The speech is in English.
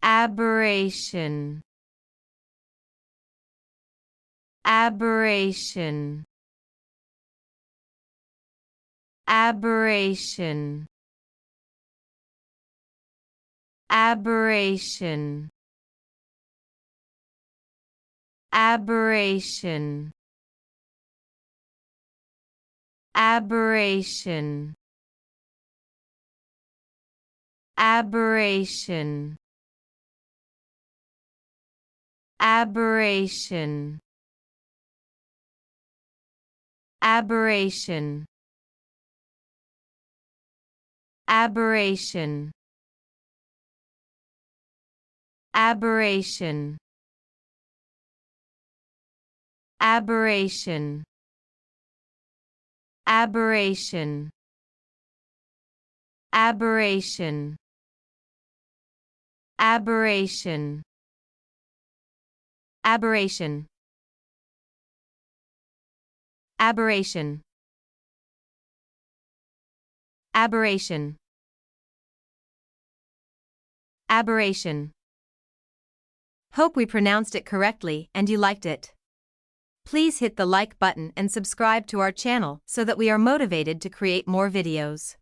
Aberration. Aberration. Aberration. Aberration. Aberration. Aberration. Aberration. Aberration. Aberration. Aberration. Aberration. Aberration. Aberration. Aberration. Aberration. Aberration. Aberration. Aberration. Aberration. Hope we pronounced it correctly and you liked it. Please hit the like button and subscribe to our channel so that we are motivated to create more videos.